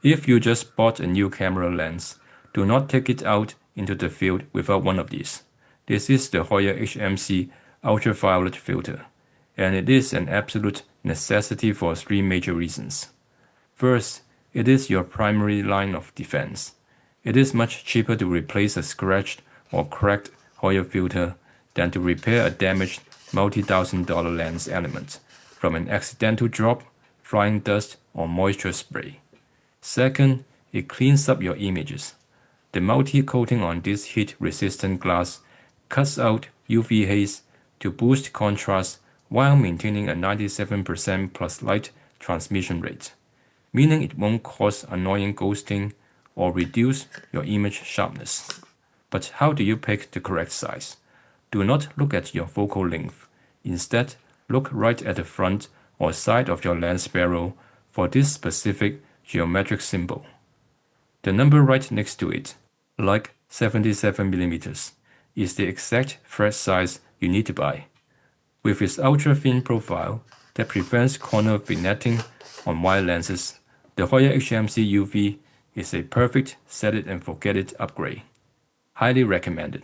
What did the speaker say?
If you just bought a new camera lens, do not take it out into the field without one of these. This is the Hoya HMC Ultraviolet Filter, and it is an absolute necessity for three major reasons. First, it is your primary line of defense. It is much cheaper to replace a scratched or cracked Hoya filter than to repair a damaged multi-thousand-dollar lens element from an accidental drop, flying dust, or moisture spray. Second, it cleans up your images. The multi-coating on this heat-resistant glass cuts out UV haze to boost contrast while maintaining a 97% plus light transmission rate, meaning it won't cause annoying ghosting or reduce your image sharpness. But how do you pick the correct size? Do not look at your focal length. Instead, look right at the front or side of your lens barrel for this specific geometric symbol. The number right next to it, like 77mm, is the exact thread size you need to buy. With its ultra-thin profile that prevents corner vignetting on wide lenses, the Hoya HMC UV is a perfect set-it-and-forget-it upgrade. Highly recommended.